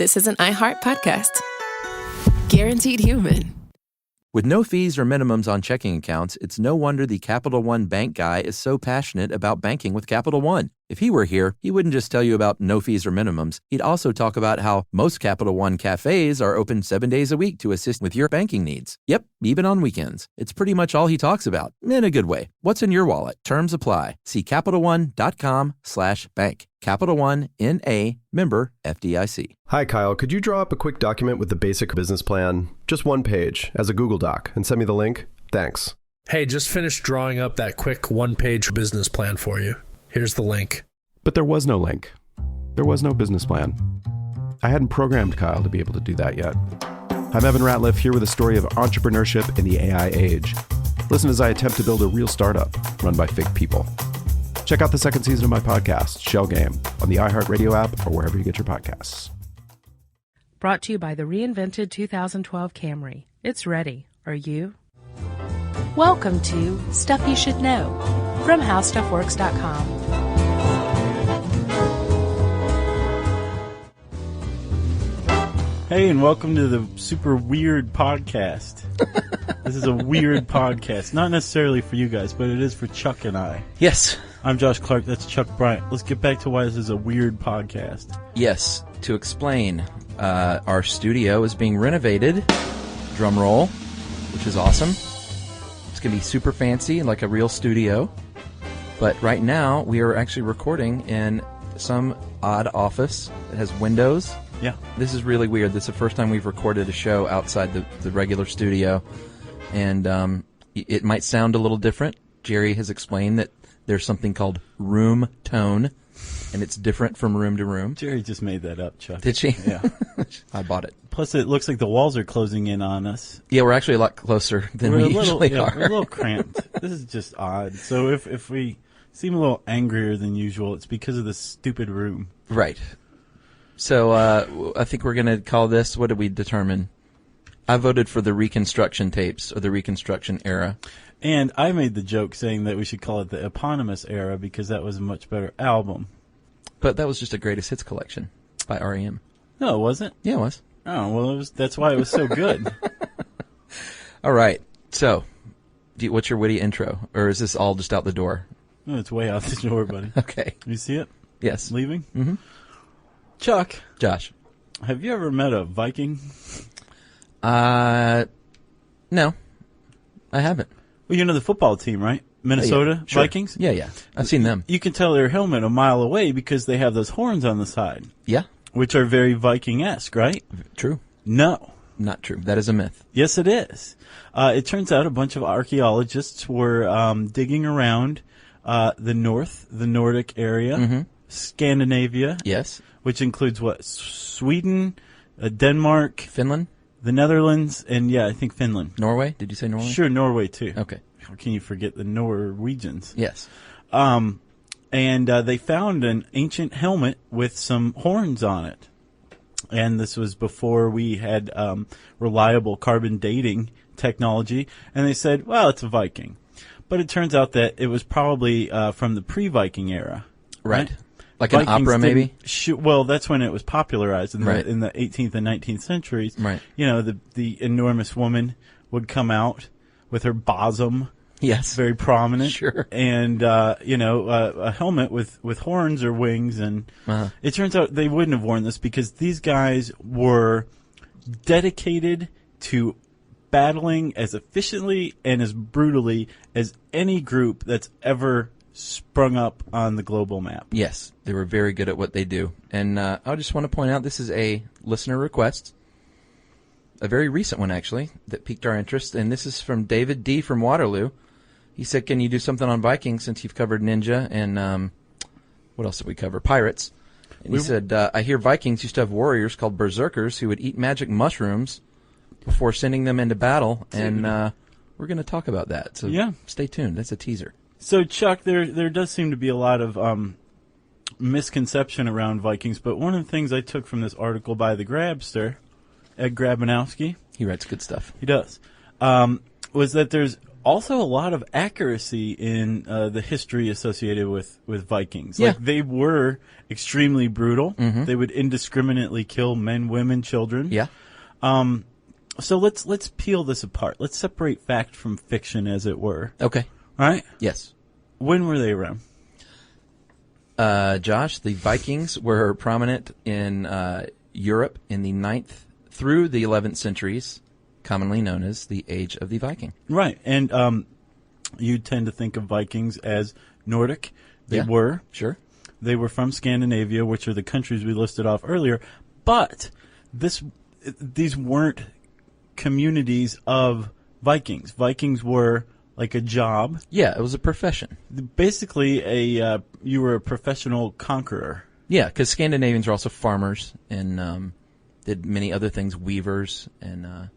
this is an iHeart podcast. Guaranteed human. With no fees or minimums on checking accounts, it's no wonder the Capital One bank guy is so passionate about banking with Capital One. If he were here, he wouldn't just tell you about no fees or minimums. He'd also talk about how most Capital One cafes are open 7 days a week to assist with your banking needs. Yep, even on weekends. It's pretty much all he talks about, in a good way. What's in your wallet? Terms apply. See CapitalOne.com/bank. Capital One, N.A., member FDIC. Hi, Kyle. Could you draw up a quick document with the basic business plan, just one page, as a Google Doc, and send me the link? Thanks. Hey, just finished drawing up that quick one-page business plan for you. Here's the link. But there was no link. There was no business plan. I hadn't programmed Kyle to be able to do that yet. I'm Evan Ratliff, here with a story of entrepreneurship in the AI age. Listen as I attempt to build a real startup run by fake people. Check out the second season of my podcast, Shell Game, on the iHeartRadio app or wherever you get your podcasts. Brought to you by the reinvented 2012 Camry. It's ready. Are you? Welcome to Stuff You Should Know from HowStuffWorks.com. Hey, and welcome to the super weird podcast. This is a weird podcast. Not necessarily for you guys, but it is for Chuck and I. Yes. I'm Josh Clark. That's Chuck Bryant. Let's get back to why this is a weird podcast. Yes, to explain, our studio is being renovated, drum roll, which is awesome. It's going to be super fancy, like a real studio. But right now, we are actually recording in some odd office that has windows. Yeah. This is really weird. This is the first time we've recorded a show outside the regular studio. And it might sound a little different. Jerry has explained that there's something called room tone, and it's different from room to room. Jerry just made that up, Chuck. Did she? Yeah. I bought it. Plus, it looks like the walls are closing in on us. Yeah, we're actually a lot closer than we usually are. We're a little cramped. This is just odd. So if we seem a little angrier than usual, it's because of this stupid room. Right. So I think we're going to call this, what did we determine? I voted for the Reconstruction tapes, or the Reconstruction era. And I made the joke saying that we should call it the eponymous era because that was a much better album. But that was just a greatest hits collection by R.E.M. No, it wasn't? Yeah, it was. Oh, well, that's why it was so good. All right. So, what's your witty intro? Or is this all just out the door? No, it's way out the door, buddy. Okay. You see it? Yes. Leaving? Mm-hmm. Chuck. Josh. Have you ever met a Viking? No. I haven't. Well, you know the football team, right? Minnesota yeah. Sure. Vikings? Yeah. I've seen them. You can tell their helmet a mile away because they have those horns on the side. Yeah. Which are very Viking-esque, right? True. No. Not true. That is a myth. Yes, it is. It turns out a bunch of archaeologists were digging around the Nordic area, Scandinavia. Yes. Which includes what? Sweden, Denmark, Finland, the Netherlands, and I think Finland. Norway? Did you say Norway? Sure, Norway too. Okay. How can you forget the Norwegians? Yes. And they found an ancient helmet with some horns on it. And this was before we had reliable carbon dating technology. And they said, well, it's a Viking. But it turns out that it was probably from the pre-Viking era. Right. Like Vikings an opera, maybe? Well, that's when it was popularized in Right. the 18th and 19th centuries. Right. You know, the enormous woman would come out with her bosom. Yes. Very prominent. Sure. And, a helmet with horns or wings. And it turns out they wouldn't have worn this because these guys were dedicated to battling as efficiently and as brutally as any group that's ever sprung up on the global map. Yes. They were very good at what they do. And I just want to point out this is a listener request. A very recent one, actually, that piqued our interest. And this is from David D. from Waterloo. He said, can you do something on Vikings since you've covered Ninja and what else did we cover? Pirates. And he said, I hear Vikings used to have warriors called berserkers who would eat magic mushrooms before sending them into battle. And we're going to talk about that. So stay tuned. That's a teaser. So, Chuck, there does seem to be a lot of misconception around Vikings, but one of the things I took from this article by the Grabster, Ed Grabanowski. He writes good stuff. He does. Was that there's Also, a lot of accuracy in the history associated with Vikings. Yeah. Like, they were extremely brutal. Mm-hmm. They would indiscriminately kill men, women, children. Yeah. So let's peel this apart. Let's separate fact from fiction, as it were. Okay. All right? Yes. When were they around? Josh, the Vikings were prominent in Europe in the 9th through the 11th centuries, commonly known as the Age of the Viking. Right. And you tend to think of Vikings as Nordic. They were. Sure. They were from Scandinavia, which are the countries we listed off earlier. But these weren't communities of Vikings. Vikings were like a job. Yeah, it was a profession. Basically, you were a professional conqueror. Yeah, because Scandinavians were also farmers and did many other things, weavers, and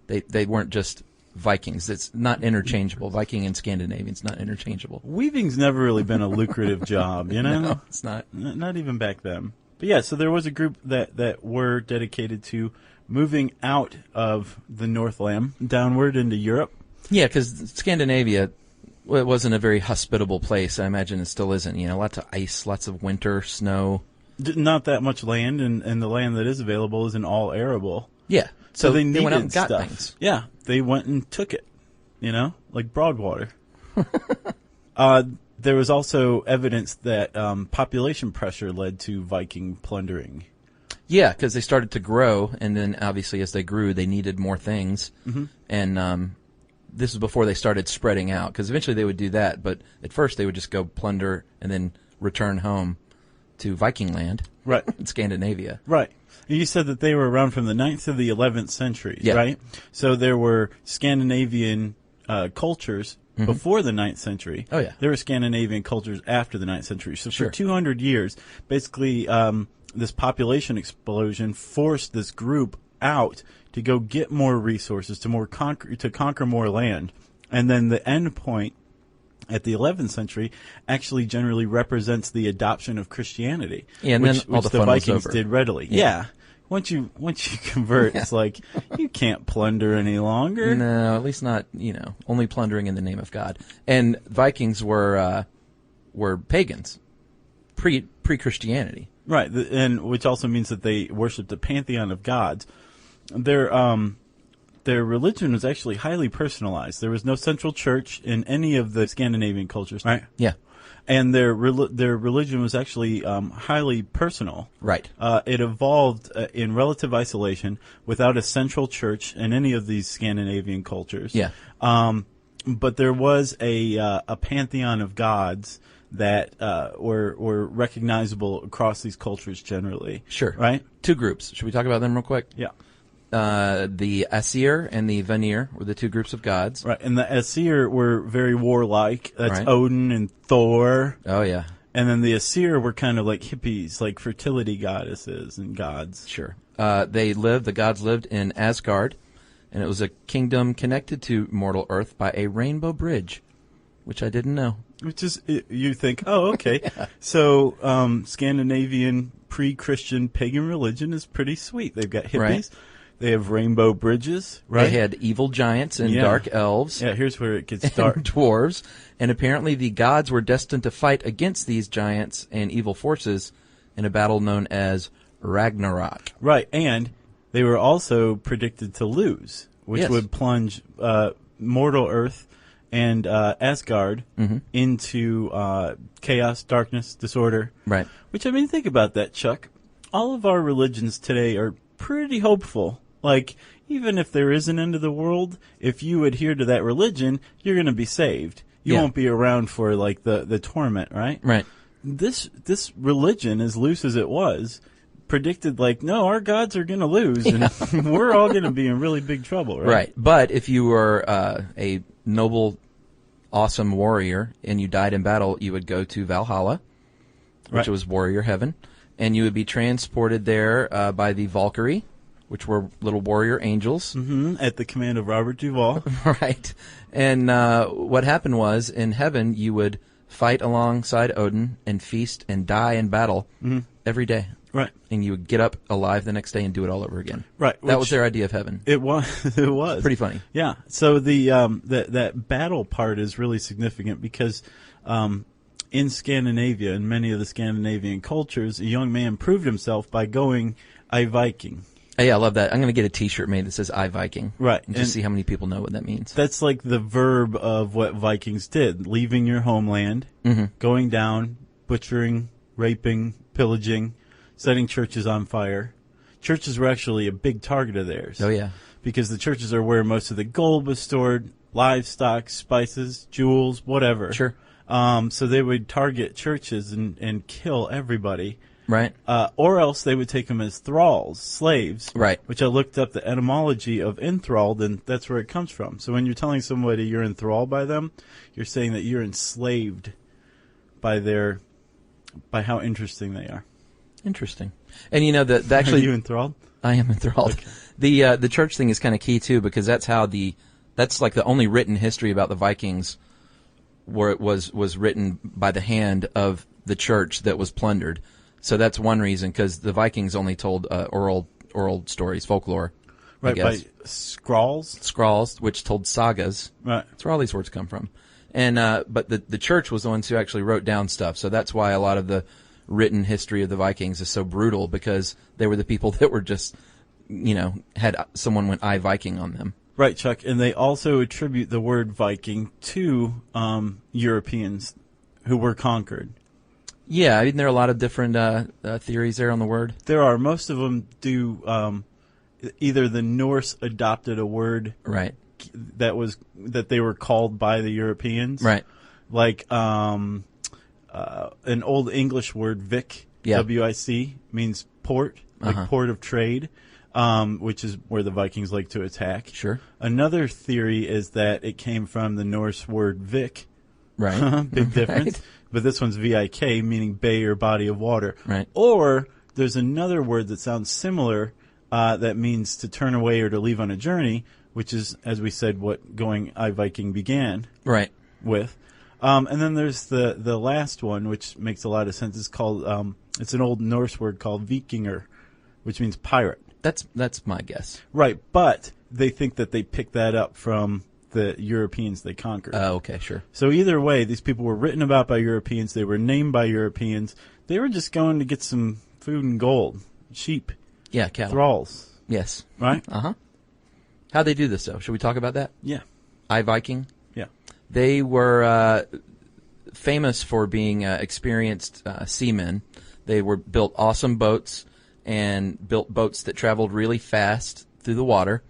they weren't just Vikings. It's not interchangeable. Viking and Scandinavian's not interchangeable. Weaving's never really been a lucrative job, you know? No, it's not. Not even back then. But yeah, so there was a group that were dedicated to moving out of the Northland downward into Europe. Yeah, because Scandinavia, well, it wasn't a very hospitable place. I imagine it still isn't. You know, lots of ice, lots of winter, snow. Not that much land, and the land that is available isn't all arable. Yeah. So they needed went out and got stuff. things. Yeah, they went and took it, you know, like Broadwater. There was also evidence that population pressure led to Viking plundering. Yeah, because they started to grow, and then obviously as they grew, they needed more things. Mm-hmm. And this was before they started spreading out, because eventually they would do that, but at first they would just go plunder and then return home to Viking land. Right. In Scandinavia. Right. You said that they were around from the 9th to the 11th centuries, Yeah. right? So there were Scandinavian cultures before the 9th century. Oh, yeah. There were Scandinavian cultures after the 9th century. So Sure. for 200 years, basically, this population explosion forced this group out to go get more resources, to conquer more land. And then the end point at the 11th century actually generally represents the adoption of Christianity, Yeah, and which then all the the fun was Vikings over. did readily. Yeah. Once you convert, it's like you can't plunder any longer. No, at least not, only plundering in the name of God. And Vikings were pagans, pre-Christianity. Right, and which also means that they worshipped a pantheon of gods. Their religion was actually highly personalized. There was no central church in any of the Scandinavian cultures. Right. Yeah. And their religion was actually highly personal. Right. It evolved in relative isolation without a central church in any of these Scandinavian cultures. Yeah. But there was a pantheon of gods that were recognizable across these cultures generally. Sure. Right? Two groups. Should we talk about them real quick? Yeah. The Aesir and the Vanir were the two groups of gods. Right, and the Aesir were very warlike. That's Right. Odin and Thor. Oh, yeah. And then the Aesir were kind of like hippies, like fertility goddesses and gods. Sure. The gods lived in Asgard, and it was a kingdom connected to mortal Earth by a rainbow bridge, which I didn't know. Which is, you think, oh, okay. Yeah. So Scandinavian pre-Christian pagan religion is pretty sweet. They've got hippies. Right. They have rainbow bridges, right? They had evil giants and dark elves. Yeah, here's where it gets dark. And dwarves. And apparently the gods were destined to fight against these giants and evil forces in a battle known as Ragnarok. Right, and they were also predicted to lose, which Yes. would plunge mortal Earth and Asgard into chaos, darkness, disorder. Right. Which, I mean, think about that, Chuck. All of our religions today are pretty hopeful. Like, even if there is an end of the world, if you adhere to that religion, you're going to be saved. You Yeah. won't be around for, like, the torment, right? Right. This religion, as loose as it was, predicted, like, no, our gods are going to lose, and we're all going to be in really big trouble, right? Right. But if you were a noble, awesome warrior and you died in battle, you would go to Valhalla, which Right. was warrior heaven, and you would be transported there by the Valkyrie, which were little warrior angels. At the command of Robert Duvall. Right. And what happened was, in heaven, you would fight alongside Odin and feast and die in battle every day. Right. And you would get up alive the next day and do it all over again. Right. That was their idea of heaven. It was. It was pretty funny. Yeah. So that battle part is really significant because in Scandinavia, in many of the Scandinavian cultures, a young man proved himself by going a Viking. Oh, yeah, I love that. I'm going to get a T-shirt made that says "I Viking." Right. And just see how many people know what that means. That's like the verb of what Vikings did: leaving your homeland, going down, butchering, raping, pillaging, setting churches on fire. Churches were actually a big target of theirs. Oh, yeah. Because the churches are where most of the gold was stored, livestock, spices, jewels, whatever. Sure. So they would target churches and kill everybody. Right. Or else they would take them as thralls, slaves. Right. Which I looked up the etymology of enthralled, and that's where it comes from. So when you're telling somebody you're enthralled by them, you're saying that you're enslaved by how interesting they are. Interesting. And you know that actually, are you enthralled? I am enthralled. Okay. The church thing is kind of key too, because that's like the only written history about the Vikings where it was written by the hand of the church that was plundered. So that's one reason, because the Vikings only told oral stories, folklore. Right, by scrolls, which told sagas. Right. That's where all these words come from. And but the church was the ones who actually wrote down stuff. So that's why a lot of the written history of the Vikings is so brutal, because they were the people that were just, had someone went "I Viking" on them. Right, Chuck. And they also attribute the word Viking to Europeans who were conquered. Yeah, isn't there a lot of different theories there on the word? There are. Most of them do. Either the Norse adopted a word, right, that they were called by the Europeans, right, like an old English word, Vic, W-I-C, means port, like port of trade, which is where the Vikings like to attack. Sure. Another theory is that it came from the Norse word Vic. Right. Big difference. Right. But this one's V-I-K, meaning bay or body of water. Right. Or there's another word that sounds similar that means to turn away or to leave on a journey, which is, as we said, what going I Viking began with. And then there's the last one, which makes a lot of sense. It's called it's an old Norse word called Vikinger, which means pirate. That's my guess. Right, but they think that they picked that up from the Europeans they conquered. Oh, okay, sure. So either way, these people were written about by Europeans. They were named by Europeans. They were just going to get some food and gold, sheep. Yeah, cattle. Thralls. Yes. Right? Uh-huh. How'd they do this, though? Should we talk about that? Yeah. I Viking? Yeah. They were famous for being experienced seamen. They built awesome boats and built boats that traveled really fast through the water.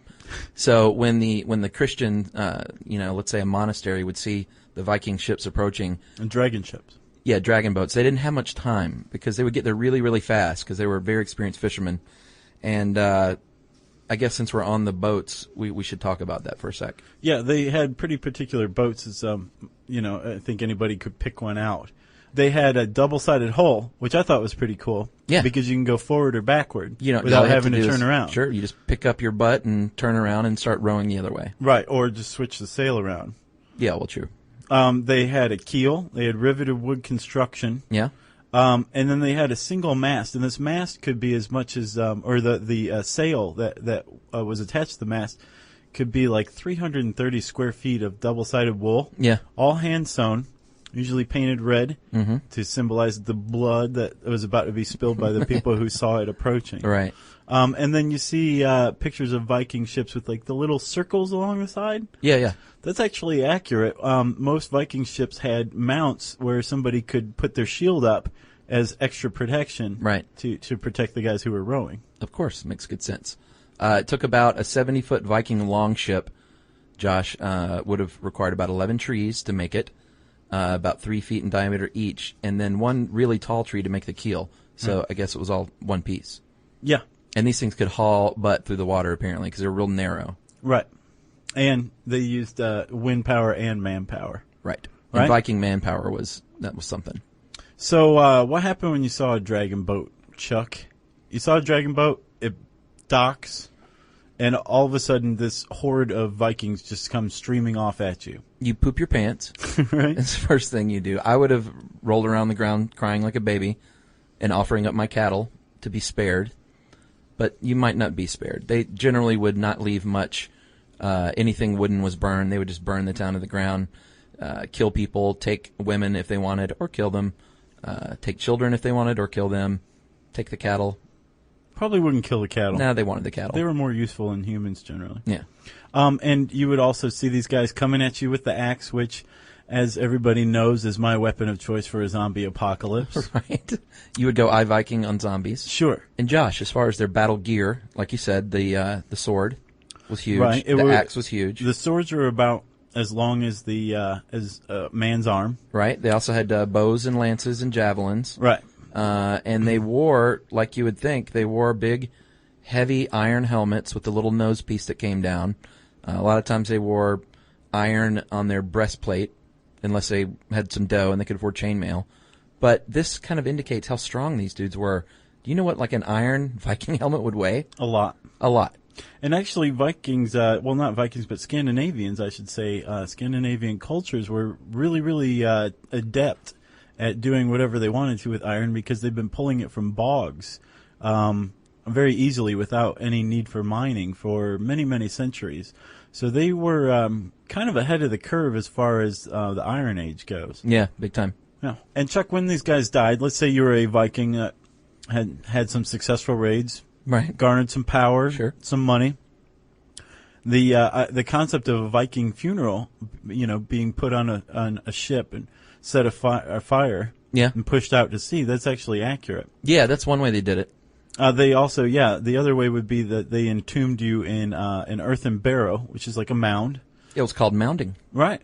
So when the Christian, let's say a monastery would see the Viking ships approaching. And dragon ships. Yeah, dragon boats. They didn't have much time because they would get there really, really fast because they were very experienced fishermen. And I guess since we're on the boats, we should talk about that for a sec. Yeah, they had pretty particular boats. As I think anybody could pick one out. They had a double-sided hull, which I thought was pretty cool. Yeah. Because you can go forward or backward without having to turn around. Sure, you just pick up your butt and turn around and start rowing the other way. Right, or just switch the sail around. Yeah, well, true. They had a keel. They had riveted wood construction. Yeah. And then they had a single mast, and this mast could be as much as, or the sail that was attached to the mast could be like 330 square feet of double-sided wool. Yeah. All hand-sewn. Usually painted red to symbolize the blood that was about to be spilled by the people who saw it approaching. Right. And then you see pictures of Viking ships with like the little circles along the side. Yeah, yeah. That's actually accurate. Most Viking ships had mounts where somebody could put their shield up as extra protection to protect the guys who were rowing. Of course, makes good sense. It took about a 70-foot Viking longship, Josh, would have required about 11 trees to make it. About 3 feet in diameter each, and then one really tall tree to make the keel. So I guess it was all one piece. Yeah. And these things could haul butt through the water, apparently, because they're real narrow. Right. And they used wind power and manpower. Right. And Viking manpower was something. So what happened when you saw a dragon boat, Chuck? You saw a dragon boat, it docks, and all of a sudden this horde of Vikings just comes streaming off at you. You poop your pants. Right. That's the first thing you do. I would have rolled around the ground crying like a baby and offering up my cattle to be spared, but you might not be spared. They generally would not leave much. Anything wooden was burned. They would just burn the town to the ground, kill people, take women if they wanted, or kill them, take children if they wanted, or kill them, take the cattle. Probably wouldn't kill the cattle. No, they wanted the cattle. They were more useful than humans generally. Yeah. And you would also see these guys coming at you with the axe, which, as everybody knows, is my weapon of choice for a zombie apocalypse. Right. You would go Viking on zombies. Sure. And Josh, as far as their battle gear, like you said, the sword was huge. Right. The axe was huge. The swords are about as long as the man's arm. Right. They also had bows and lances and javelins. Right. And they wore, like you would think, they wore big, heavy iron helmets with the little nose piece that came down. A lot of times they wore iron on their breastplate, unless they had some dough and they could afford chainmail. But this kind of indicates how strong these dudes were. Do you know what like an iron Viking helmet would weigh? A lot. A lot. And actually Vikings, well not Vikings, but Scandinavians, I should say, Scandinavian cultures were really, really adept at doing whatever they wanted to with iron because they've been pulling it from bogs very easily without any need for mining for many, many centuries. So they were kind of ahead of the curve as far as the Iron Age goes. Yeah, big time. Yeah. And Chuck, when these guys died, let's say you were a Viking that had some successful raids, right? Garnered some power, sure, some money. The concept of a Viking funeral, being put on a ship and set fire, yeah, and pushed out to sea. That's actually accurate. Yeah, that's one way they did it. They also, the other way would be that they entombed you in an earthen barrow, which is like a mound. It was called mounding. Right.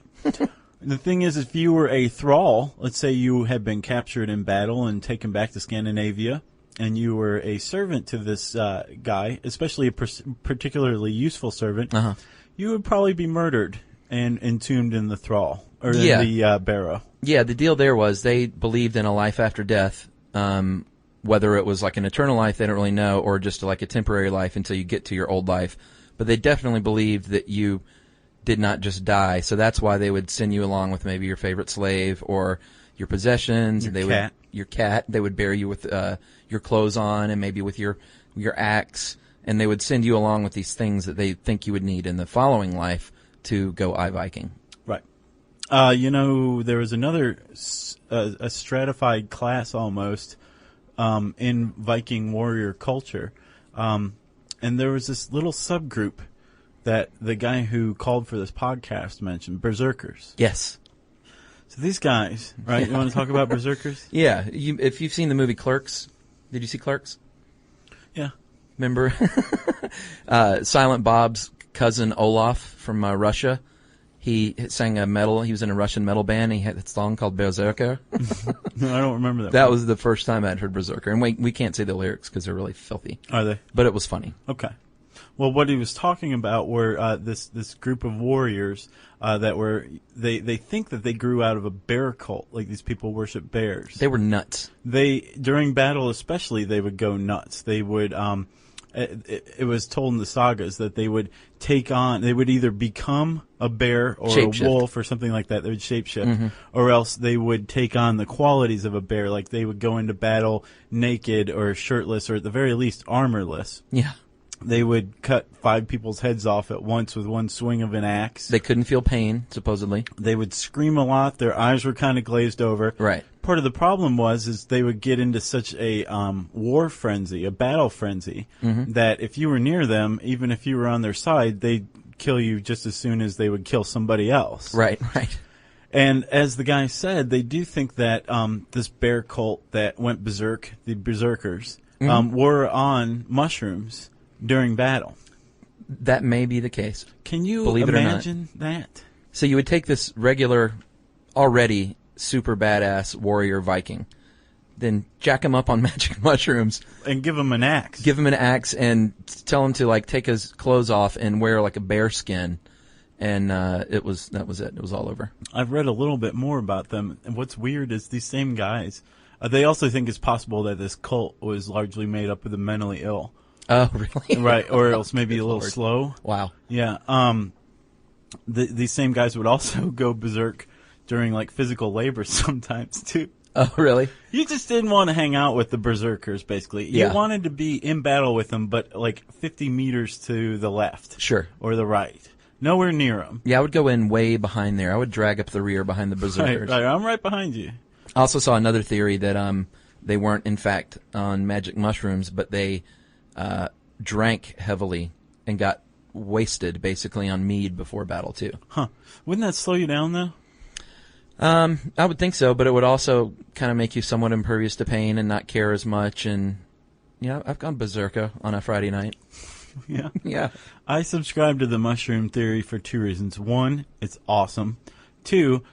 The thing is, if you were a thrall, let's say you had been captured in battle and taken back to Scandinavia, and you were a servant to this guy, especially a particularly useful servant, you would probably be murdered and entombed in the thrall, or in the barrow. Yeah, the deal there was they believed in a life after death, whether it was like an eternal life, they don't really know, or just like a temporary life until you get to your old life. But they definitely believed that you did not just die, so that's why they would send you along with maybe your favorite slave or your possessions. Your cat. They would bury you with your clothes on and maybe with your axe, and they would send you along with these things that they think you would need in the following life to go Viking. Right. There was another a stratified class almost in Viking warrior culture, and there was this little subgroup that the guy who called for this podcast mentioned, berserkers. Yes. So these guys, right? You want to talk about berserkers? Yeah. If you've seen the movie Clerks, did you see Clerks? Yeah. Remember Silent Bob's cousin Olaf from Russia? He sang a metal. He was in a Russian metal band. He had a song called Berserker. No, I don't remember that. That was the first time I'd heard Berserker, and we can't say the lyrics because they're really filthy. Are they? But it was funny. Okay. Well, what he was talking about were this group of warriors that were they think that they grew out of a bear cult. Like these people worship bears. They were nuts. During battle especially, they would go nuts. They would it was told in the sagas that they would they would either become a bear or a wolf or something like that. They would shapeshift, or else they would take on the qualities of a bear. Like they would go into battle naked or shirtless, or at the very least armorless. Yeah. They would cut 5 people's heads off at once with one swing of an axe. They couldn't feel pain, supposedly. They would scream a lot. Their eyes were kind of glazed over. Right. Part of the problem is they would get into such a war frenzy, a battle frenzy, that if you were near them, even if you were on their side, they'd kill you just as soon as they would kill somebody else. Right, right. And as the guy said, they do think that this bear cult that went berserk, the berserkers, were on mushrooms during battle. That may be the case. Can you imagine that? So you would take this regular, already super badass warrior Viking, then jack him up on magic mushrooms. And give him an axe. Give him an axe and tell him to take his clothes off and wear like a bear skin. And that was it. It was all over. I've read a little bit more about them. And what's weird is these same guys, they also think it's possible that this cult was largely made up of the mentally ill. Oh, really? Right, or else maybe a little slow. Wow. Yeah. These same guys would also go berserk during physical labor sometimes too. Oh, really? You just didn't want to hang out with the berserkers, basically. You Yeah. wanted to be in battle with them, but like 50 meters to the left. Sure. Or the right. Nowhere near them. Yeah, I would go in way behind there. I would drag up the rear behind the berserkers. Right, I'm right behind you. I also saw another theory that they weren't, in fact, on magic mushrooms, but they drank heavily and got wasted, basically, on mead before battle, too. Huh. Wouldn't that slow you down, though? I would think so, but it would also kind of make you somewhat impervious to pain and not care as much. And, I've gone berserker on a Friday night. Yeah. Yeah. I subscribe to the mushroom theory for two reasons. One, it's awesome. Two,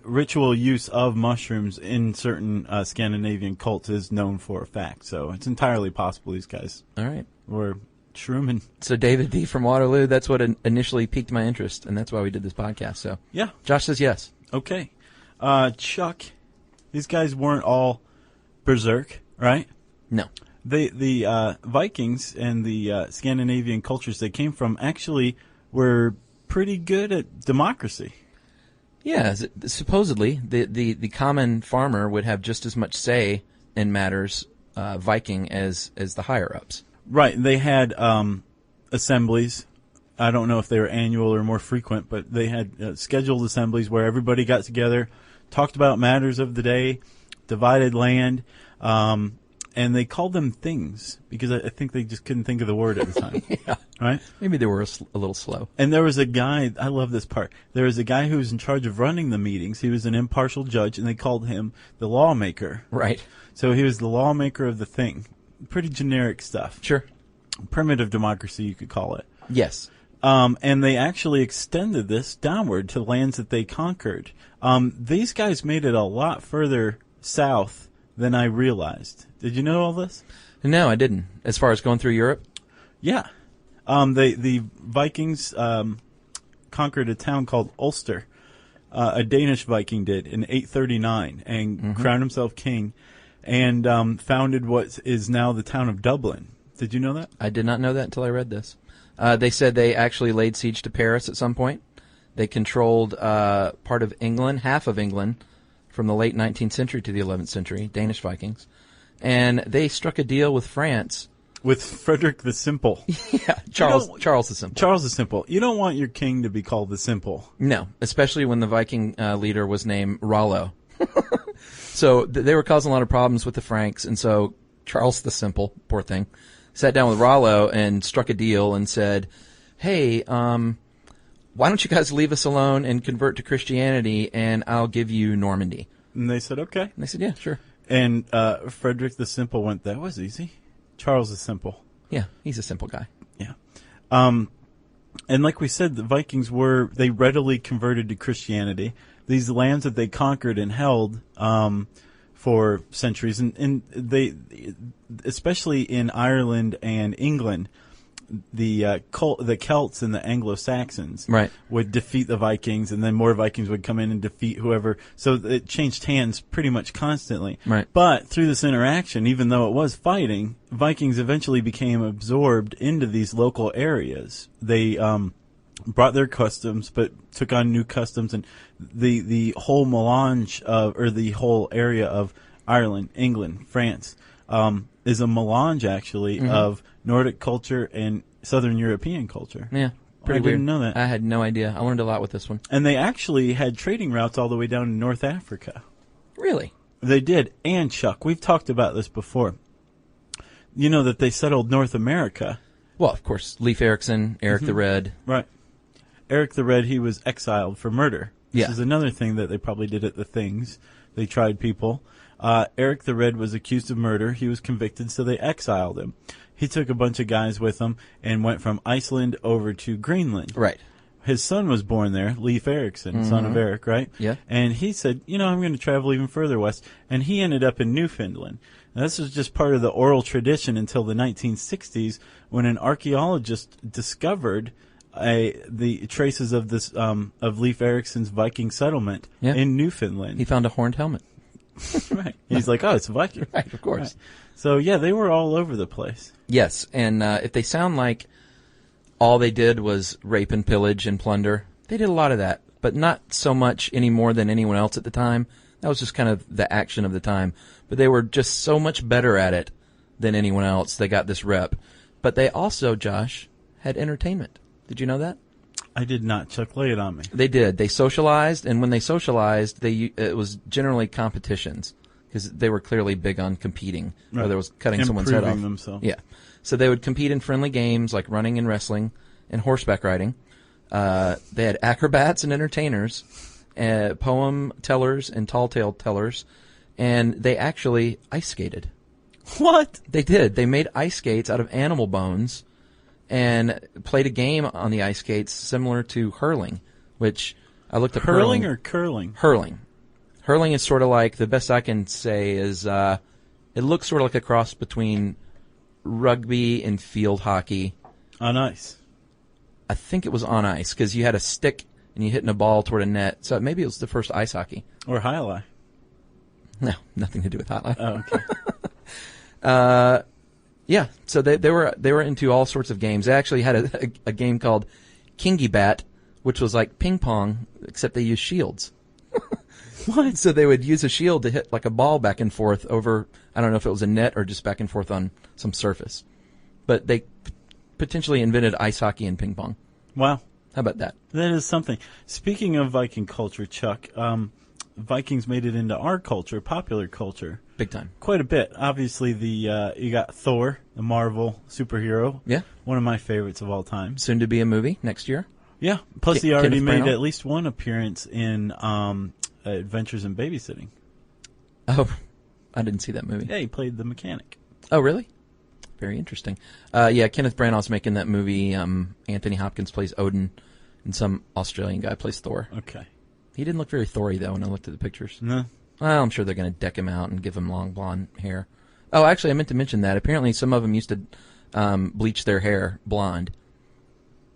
ritual use of mushrooms in certain Scandinavian cults is known for a fact. So it's entirely possible these guys All right. were shrooming. So David D. from Waterloo, that's what initially piqued my interest, and that's why we did this podcast. So Yeah. Josh says yes. Okay. Chuck, these guys weren't all berserk, right? No. The Vikings and the Scandinavian cultures they came from actually were pretty good at democracy. Yeah, supposedly the common farmer would have just as much say in matters Viking as the higher ups. Right. They had assemblies. I don't know if they were annual or more frequent, but they had scheduled assemblies where everybody got together, talked about matters of the day, divided land, and they called them things because I think they just couldn't think of the word at the time. Yeah. Right? Maybe they were a little slow. And there was a guy, I love this part, there was a guy who was in charge of running the meetings. He was an impartial judge, and they called him the lawmaker. Right. So he was the lawmaker of the thing. Pretty generic stuff. Sure. Primitive democracy, you could call it. Yes. And they actually extended this downward to lands that they conquered. These guys made it a lot further south than I realized. Did you know all this? No, I didn't. As far as going through Europe? Yeah. The Vikings conquered a town called Ulster. A Danish Viking did in 839 and crowned himself king and founded what is now the town of Dublin. Did you know that? I did not know that until I read this. They said they actually laid siege to Paris at some point. They controlled part of England, half of England, from the late 19th century to the 11th century, Danish Vikings. And they struck a deal with France. With Frederick the Simple. Yeah, Charles the Simple. Charles the Simple. You don't want your king to be called the Simple. No, especially when the Viking leader was named Rollo. So they were causing a lot of problems with the Franks, and so Charles the Simple, poor thing, sat down with Rollo and struck a deal and said, hey, why don't you guys leave us alone and convert to Christianity, and I'll give you Normandy. And they said, okay. And they said, yeah, sure. And Frederick the Simple went, that was easy. Charles the Simple. Yeah, he's a simple guy. Yeah. And like we said, the Vikings they readily converted to Christianity. These lands that they conquered and held for centuries, and they, especially in Ireland and England, the Celts and the Anglo-Saxons Right. would defeat the Vikings, and then more Vikings would come in and defeat whoever. So it changed hands pretty much constantly. Right. But through this interaction, even though it was fighting, Vikings eventually became absorbed into these local areas. They brought their customs, but took on new customs, and the whole melange or the whole area of Ireland, England, France, is a melange actually of Nordic culture and Southern European culture. Yeah, pretty I weird. didn't know that. I had no idea. I learned a lot with this one. And they actually had trading routes all the way down to North Africa. Really? They did. And Chuck, we've talked about this before. You know that they settled North America. Well, of course, Leif Erikson, Eric the Red. Right. Eric the Red, he was exiled for murder. This Yeah. is another thing that they probably did at the things. They tried people. Eric the Red was accused of murder. He was convicted, so they exiled him. He took a bunch of guys with him and went from Iceland over to Greenland. Right. His son was born there, Leif Erikson, son of Eric, right? Yeah. And he said, I'm going to travel even further west. And he ended up in Newfoundland. Now, this was just part of the oral tradition until the 1960s when an archaeologist discovered the traces of this of Leif Erikson's Viking settlement in Newfoundland. He found a horned helmet. Right. He's like, oh, it's a Viking. Right, of course. Right. So, yeah, they were all over the place. Yes, and if they sound like all they did was rape and pillage and plunder, they did a lot of that, but not so much any more than anyone else at the time. That was just kind of the action of the time. But they were just so much better at it than anyone else. They got this rep. But they also, Josh, had entertainment. Did you know that? I did not. Chuck, lay it on me. They did. They socialized, and when they socialized, it was generally competitions because they were clearly big on competing, Right. whether it was cutting someone's head off. Improving themselves. Yeah. So they would compete in friendly games like running and wrestling and horseback riding. They had acrobats and entertainers, poem tellers and tall tale tellers, and they actually ice skated. What? They did. They made ice skates out of animal bones and played a game on the ice skates similar to hurling, which I looked at Hurling or curling? Hurling. Hurling is sort of like, the best I can say is, it looks sort of like a cross between rugby and field hockey. On ice. I think it was on ice because you had a stick and you hitting a ball toward a net. So maybe it was the first ice hockey. Or highlight. No, nothing to do with highlight. Oh, okay. Yeah, so they were into all sorts of games. They actually had a game called Kingy Bat, which was like ping pong, except they used shields. What? So they would use a shield to hit like a ball back and forth over, I don't know if it was a net or just back and forth on some surface. But they potentially invented ice hockey and ping pong. Wow. How about that? That is something. Speaking of Viking culture, Chuck, Vikings made it into our culture, popular culture. Big time. Quite a bit. Obviously, you got Thor, the Marvel superhero. Yeah. One of my favorites of all time. Soon to be a movie next year. Yeah. Plus, he already Kenneth made Branagh? at least one appearance in Adventures in Babysitting. Oh, I didn't see that movie. Yeah, he played the mechanic. Oh, really? Very interesting. Yeah, Kenneth Branagh's making that movie. Anthony Hopkins plays Odin, and some Australian guy plays Thor. Okay. He didn't look very Thor-y, though, when I looked at the pictures. No. Well, I'm sure they're going to deck him out and give him long blonde hair. Oh, actually, I meant to mention that. Apparently, some of them used to bleach their hair blonde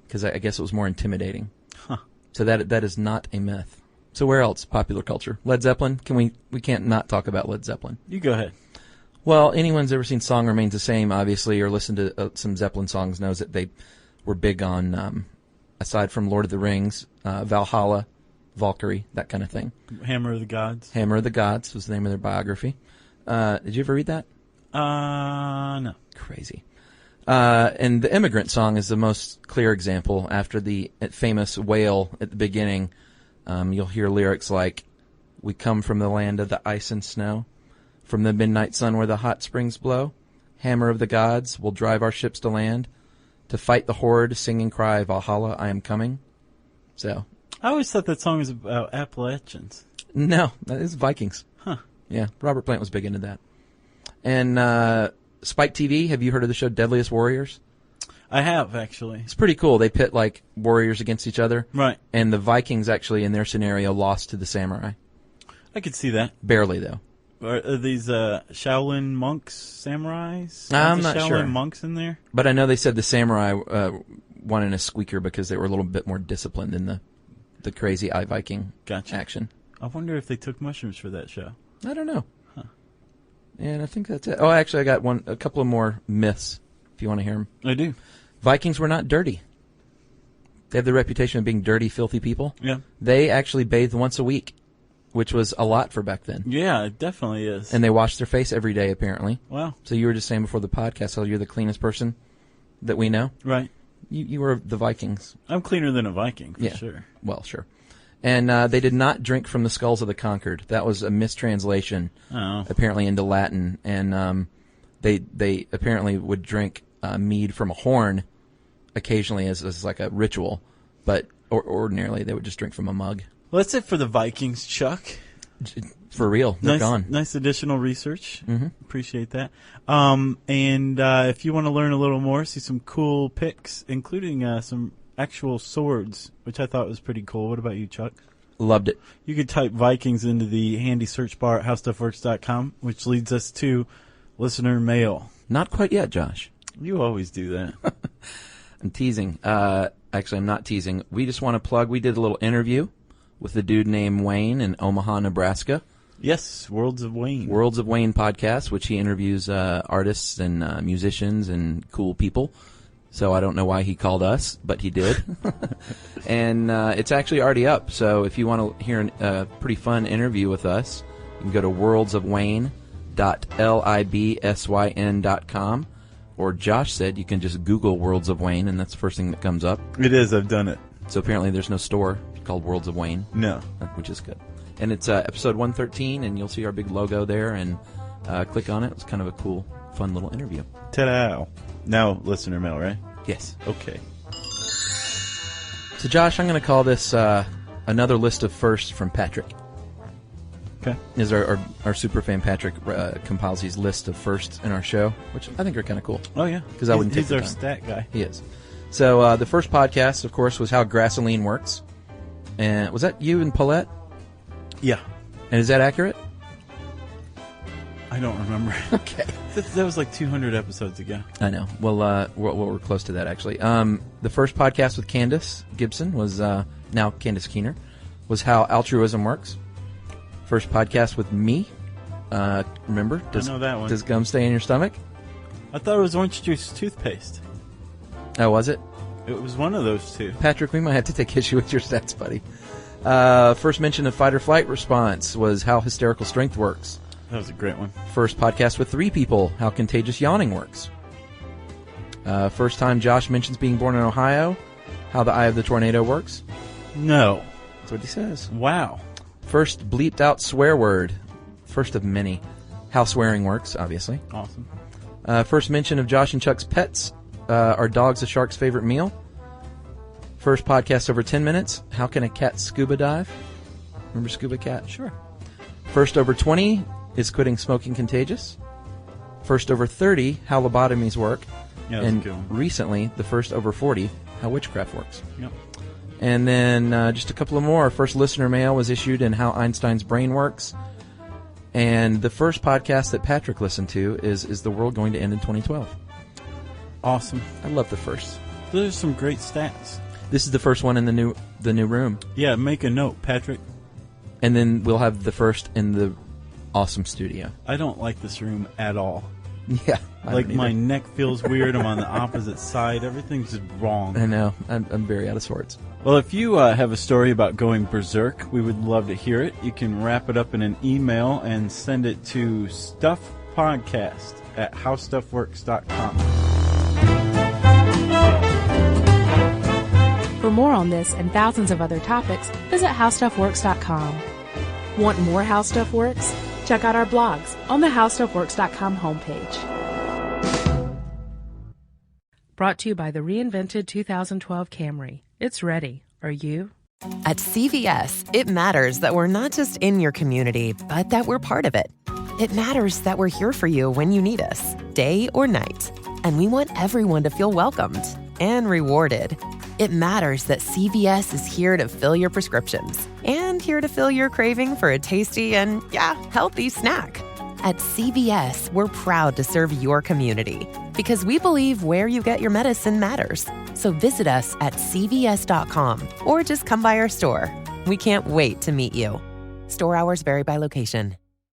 because I guess it was more intimidating. Huh. So that is not a myth. So where else? Popular culture. Led Zeppelin? We can't not talk about Led Zeppelin. You go ahead. Well, anyone who's ever seen Song Remains the Same, obviously, or listened to some Zeppelin songs knows that they were big on, aside from Lord of the Rings, Valhalla, Valkyrie, that kind of thing. Hammer of the Gods. Hammer of the Gods was the name of their biography. Did you ever read that? No. Crazy. And the Immigrant Song is the most clear example. After the famous wail at the beginning, you'll hear lyrics like, "We come from the land of the ice and snow, from the midnight sun where the hot springs blow. Hammer of the gods will drive our ships to land, to fight the horde, sing and cry, Valhalla, I am coming." So, I always thought that song was about Appalachians. no, that is Vikings. Huh. Yeah, Robert Plant was big into that. And Spike TV, have you heard of the show Deadliest Warriors? I have, actually. It's pretty cool. They pit like warriors against each other. Right. And the Vikings actually, in their scenario, lost to the samurai. I could see that. Barely, though. Are these Shaolin monks, samurais? I'm Are the not Shaolin sure. monks in there? But I know they said the samurai won in a squeaker because they were a little bit more disciplined than the crazy Viking Gotcha. action. I wonder if they took mushrooms for that show. I don't know. Huh. And I think that's it. Oh, actually, I got a couple of more myths, if you want to hear them. I do. Vikings were not dirty. They have the reputation of being dirty, filthy people. Yeah. They actually bathed once a week, which was a lot for back then. Yeah, it definitely is. And they washed their face every day, apparently. Wow. So you were just saying before the podcast how you're the cleanest person that we know. Right. You were the Vikings. I'm cleaner than a Viking, for sure. Well, sure. And they did not drink from the skulls of the conquered. That was a mistranslation, apparently, into Latin. And they apparently would drink mead from a horn occasionally as like a ritual. But ordinarily, they would just drink from a mug. Well, that's it for the Vikings, Chuck. For real. They're gone. Nice additional research. Mm-hmm. Appreciate that. And if you want to learn a little more, see some cool pics, including some actual swords, which I thought was pretty cool. What about you, Chuck? Loved it. You could type Vikings into the handy search bar at howstuffworks.com, which leads us to listener mail. Not quite yet, Josh. You always do that. I'm teasing. Actually, I'm not teasing. We just want to plug, we did a little interview with a dude named Wayne in Omaha, Nebraska. Yes, Worlds of Wayne. Worlds of Wayne podcast, which he interviews artists and musicians and cool people. So I don't know why he called us, but he did. And it's actually already up. So if you want to hear a pretty fun interview with us, You can go to worldsofwayne.libsyn.com, or Josh said you can just Google Worlds of Wayne, and that's the first thing that comes up. It is. I've done it. So apparently there's no store called Worlds of Wayne. No. Which is good. And it's episode 113, and you'll see our big logo there, and click on it. It's kind of a cool, fun little interview. Ta-da. Now listener mail, right? Yes. Okay. So Josh, I'm going to call this another list of firsts from Patrick. Okay. Is our super fan Patrick compiles these lists of firsts in our show, which I think are kind of cool. Oh, yeah. Because I wouldn't take the He's our time. stat guy. He is. So the first podcast, of course, was How Gasoline Works. And was that you and Paulette? Yeah. And is that accurate? I don't remember. Okay. That was like 200 episodes ago. I know. Well, we're close to that, actually. The first podcast with Candace Gibson was, now Candace Keener, was How Altruism Works. First podcast with me. Remember? I know that one. Does gum stay in your stomach? I thought it was orange juice toothpaste. Oh, was it? It was one of those two. Patrick, we might have to take issue with your stats, buddy. First mention of fight or flight response was How Hysterical Strength Works. That was a great one. First podcast with 3 people, How Contagious Yawning Works. First time Josh mentions being born in Ohio, How the Eye of the Tornado Works. No. That's what he says. Wow. First bleeped out swear word, first of many, How Swearing Works, obviously. Awesome. First mention of Josh and Chuck's pets, Are Dogs a Shark's Favorite Meal? First podcast over 10 minutes, How Can a Cat Scuba Dive? Remember Scuba Cat? Sure. First over 20, Is Quitting Smoking Contagious? First over 30, How Lobotomies Work. Yeah, that's and a good one. recently, the first over 40, How Witchcraft Works. Yep. And then just a couple of more. First listener mail was issued in How Einstein's Brain Works. And the first podcast that Patrick listened to is The World Going to End in 2012? Awesome. I love the first. Those are some great stats. This is the first one in the new room. Yeah, make a note, Patrick. And then we'll have the first in the awesome studio. I don't like this room at all. Yeah. Like my neck feels weird. I'm on the opposite side. Everything's just wrong. I know. I'm very out of sorts. Well, if you have a story about going berserk, we would love to hear it. You can wrap it up in an email and send it to stuffpodcast@howstuffworks.com. For more on this and thousands of other topics, visit howstuffworks.com. Want more How Stuff Works? Check out our blogs on the howstuffworks.com homepage. Brought to you by the reinvented 2012 Camry. It's ready. Are you? At CVS, it matters that we're not just in your community, but that we're part of it. It matters that we're here for you when you need us, day or night. And we want everyone to feel welcomed and rewarded. It matters that CVS is here to fill your prescriptions and here to fill your craving for a tasty and, healthy snack. At CVS, we're proud to serve your community because we believe where you get your medicine matters. So visit us at cvs.com or just come by our store. We can't wait to meet you. Store hours vary by location.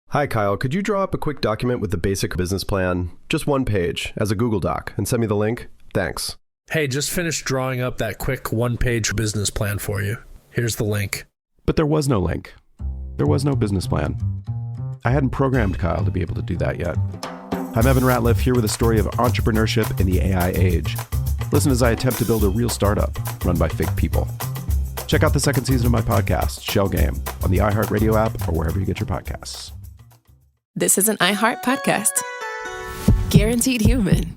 Hi, Kyle. Could you draw up a quick document with the basic business plan? Just one page as a Google Doc and send me the link? Thanks. Hey, just finished drawing up that quick one-page business plan for you. Here's the link. But there was no link. There was no business plan. I hadn't programmed Kyle to be able to do that yet. I'm Evan Ratliff here with a story of entrepreneurship in the AI age. Listen as I attempt to build a real startup run by fake people. Check out the second season of my podcast, Shell Game, on the iHeartRadio app or wherever you get your podcasts. This is an iHeart podcast. Guaranteed human.